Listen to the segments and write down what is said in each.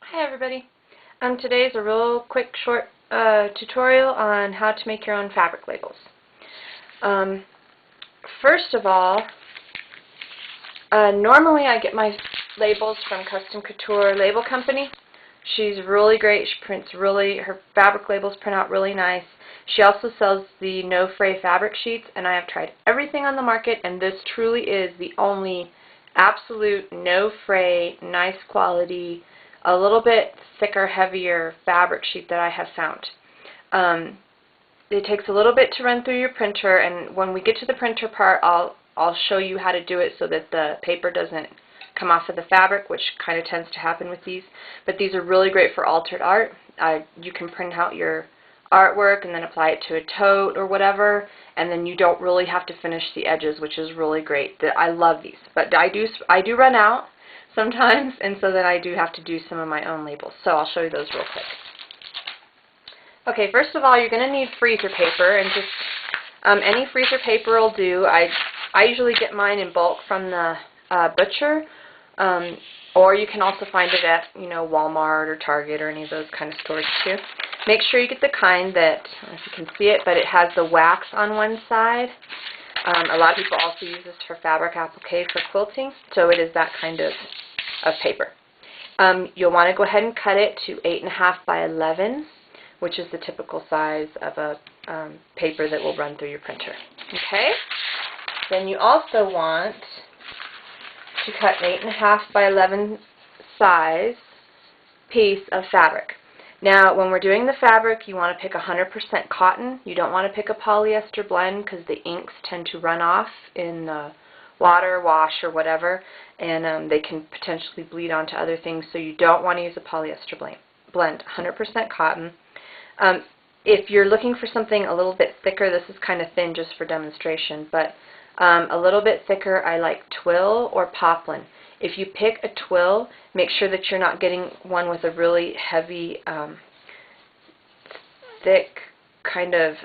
Hi everybody. Today is a real quick short tutorial on how to make your own fabric labels. First of all, normally I get my labels from Custom Couture Label Company. She's really great. She prints her fabric labels print out really nice. She also sells the no fray fabric sheets, and I have tried everything on the market, and this truly is the only absolute no fray, nice quality, a little bit thicker, heavier fabric sheet that I have found. It takes a little bit to run through your printer, and when we get to the printer part, I'll show you how to do it so that the paper doesn't come off of the fabric, which kind of tends to happen with these. But these are really great for altered art. You can print out your artwork and then apply it to a tote or whatever, and then you don't really have to finish the edges, which is really great. I love these, but I do run out sometimes, and so then I do have to do some of my own labels. So I'll show you those real quick. Okay, first of all, you're going to need freezer paper, and just any freezer paper will do. I usually get mine in bulk from the butcher, or you can also find it at Walmart or Target or any of those kind of stores too. Make sure you get the kind that, I don't know if you can see it, but it has the wax on one side. A lot of people also use this for fabric applique for quilting, so it is that kind of paper. You'll want to go ahead and cut it to 8.5 by 11, which is the typical size of a paper that will run through your printer. Okay? Then you also want to cut an 8.5 by 11 size piece of fabric. Now, when we're doing the fabric, you want to pick 100% cotton. You don't want to pick a polyester blend because the inks tend to run off in the water, wash, or whatever, and they can potentially bleed onto other things, so you don't want to use a polyester blend. 100% cotton. If you're looking for something a little bit thicker, this is kind of thin just for demonstration, but a little bit thicker, I like twill or poplin. If you pick a twill, make sure that you're not getting one with a really heavy, thick kind of,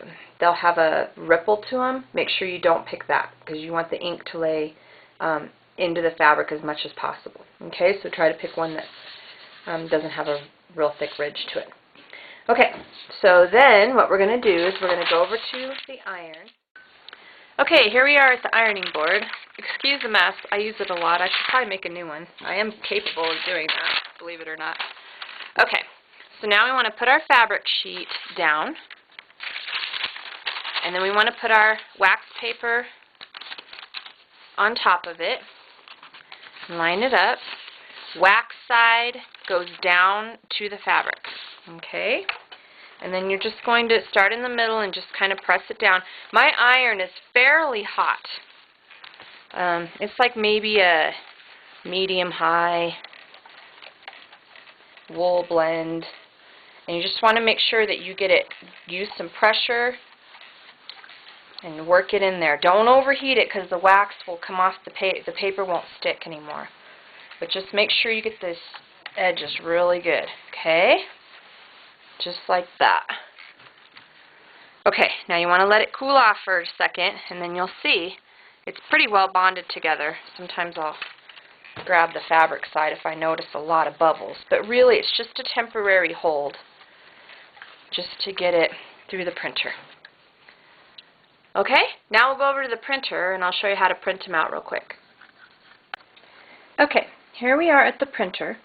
they'll have a ripple to them. Make sure you don't pick that because you want the ink to lay into the fabric as much as possible. Okay, so try to pick one that doesn't have a real thick ridge to it. Okay, so then what we're going to do is we're going to go over to the iron. Okay, here we are at the ironing board. Excuse the mess. I use it a lot. I should probably make a new one. I am capable of doing that, believe it or not. Okay, so now we want to put our fabric sheet down, and then we want to put our wax paper on top of it, line it up. Wax side goes down to the fabric. Okay? And then you're just going to start in the middle and just kind of press it down. My iron is fairly hot. It's like maybe a medium-high wool blend. And you just want to make sure that you use some pressure and work it in there. Don't overheat it because the wax will come off the paper won't stick anymore. But just make sure you get this edges really good. Okay? Just like that. Okay, now you want to let it cool off for a second, and then you'll see it's pretty well bonded together. Sometimes I'll grab the fabric side if I notice a lot of bubbles, but really it's just a temporary hold just to get it through the printer. Okay, now we'll go over to the printer and I'll show you how to print them out real quick. Okay, here we are at the printer.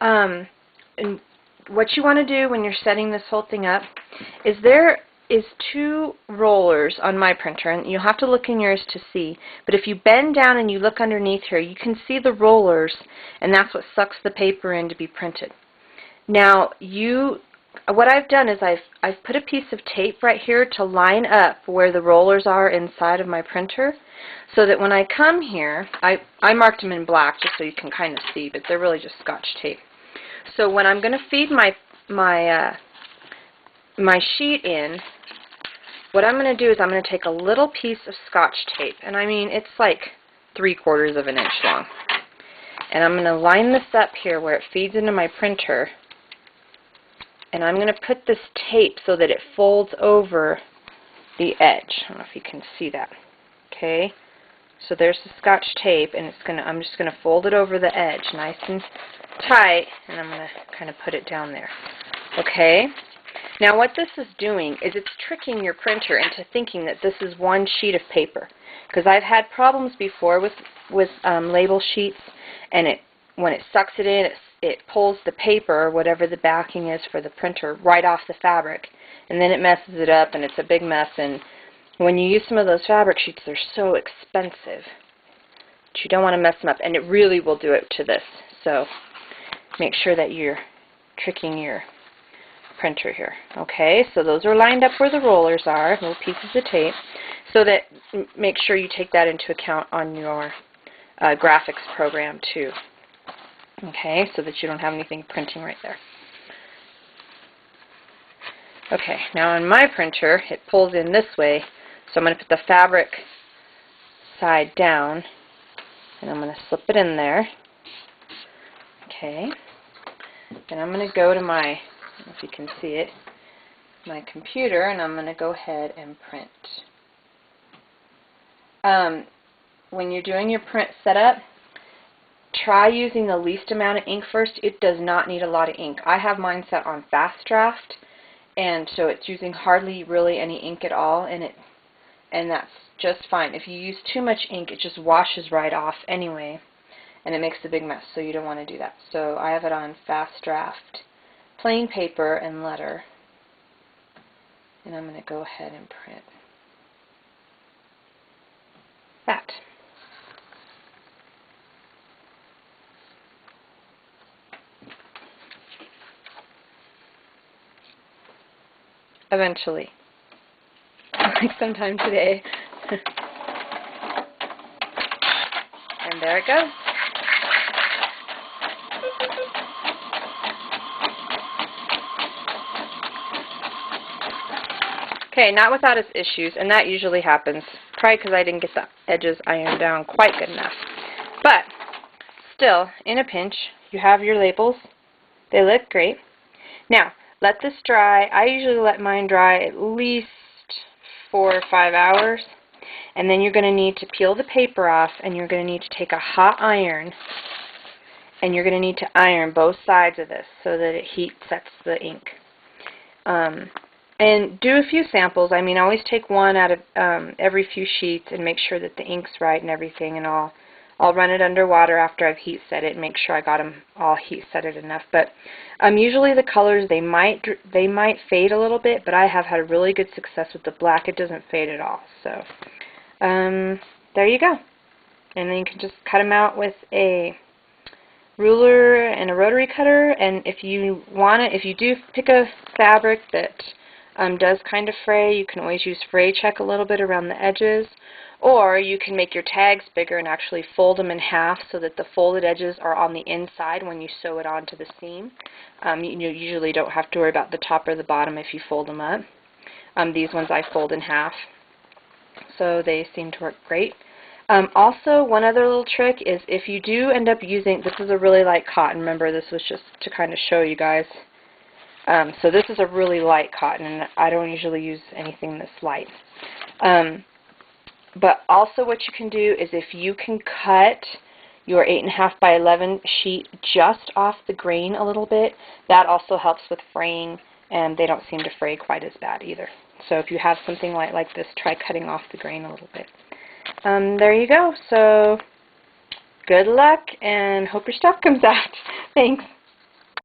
And what you want to do when you're setting this whole thing up is there is 2 rollers on my printer, and you'll have to look in yours to see, but if you bend down and you look underneath here, you can see the rollers, and that's what sucks the paper in to be printed. Now, what I've done is I've put a piece of tape right here to line up where the rollers are inside of my printer, so that when I come here, I marked them in black just so you can kind of see, but they're really just Scotch tape. So when I'm going to feed my sheet in, what I'm going to do is I'm going to take a little piece of Scotch tape, and I mean it's like 3/4 of an inch long, and I'm going to line this up here where it feeds into my printer, and I'm going to put this tape so that it folds over the edge. I don't know if you can see that. Okay, So there's the Scotch tape, and I'm just gonna fold it over the edge, nice and tight, and I'm gonna kind of put it down there. Okay. Now what this is doing is it's tricking your printer into thinking that this is one sheet of paper. Because I've had problems before with label sheets, and when it sucks it in, it pulls the paper, whatever the backing is for the printer, right off the fabric, and then it messes it up, and it's a big mess. And when you use some of those fabric sheets, they're so expensive that you don't want to mess them up, and it really will do it to this. So make sure that you're tricking your printer here. Okay, so those are lined up where the rollers are, little pieces of tape, so that make sure you take that into account on your graphics program too. Okay, so that you don't have anything printing right there. Okay, now on my printer, it pulls in this way, so I'm going to put the fabric side down, and I'm going to slip it in there. Okay, then I'm going to go to my, I don't know if you can see it, my computer, and I'm going to go ahead and print. When you're doing your print setup, try using the least amount of ink first. It does not need a lot of ink. I have mine set on fast draft, and so it's using hardly really any ink at all, and that's just fine. If you use too much ink, it just washes right off anyway, and it makes a big mess, so you don't want to do that. So I have it on fast draft, plain paper and letter, and I'm going to go ahead and print that. Eventually. Like sometime today. And there it goes. Okay, not without its issues, and that usually happens. Probably because I didn't get the edges ironed down quite good enough. But still, in a pinch, you have your labels. They look great. Now, let this dry. I usually let mine dry at least 4 or 5 hours. And then you're going to need to peel the paper off, and you're going to need to take a hot iron, and you're going to need to iron both sides of this so that it heat sets the ink. And do a few samples. I mean, always take one out of every few sheets and make sure that the ink's right and everything, and I'll run it under water after I've heat set it and make sure I got them all heat setted enough. But usually the colors, they might fade a little bit, but I have had really good success with the black. It doesn't fade at all. So there you go. And then you can just cut them out with a ruler and a rotary cutter. And if you do pick a fabric that does kind of fray, you can always use fray check a little bit around the edges. Or you can make your tags bigger and actually fold them in half so that the folded edges are on the inside when you sew it onto the seam. You usually don't have to worry about the top or the bottom if you fold them up. These ones I fold in half, so they seem to work great. Also, one other little trick is if you do end up using, this is a really light cotton. Remember, this was just to kind of show you guys. So this is a really light cotton, and I don't usually use anything this light. But also what you can do is if you can cut your 8.5 by 11 sheet just off the grain a little bit, that also helps with fraying, and they don't seem to fray quite as bad either. So if you have something like this, try cutting off the grain a little bit. There you go. So good luck, and hope your stuff comes out. Thanks.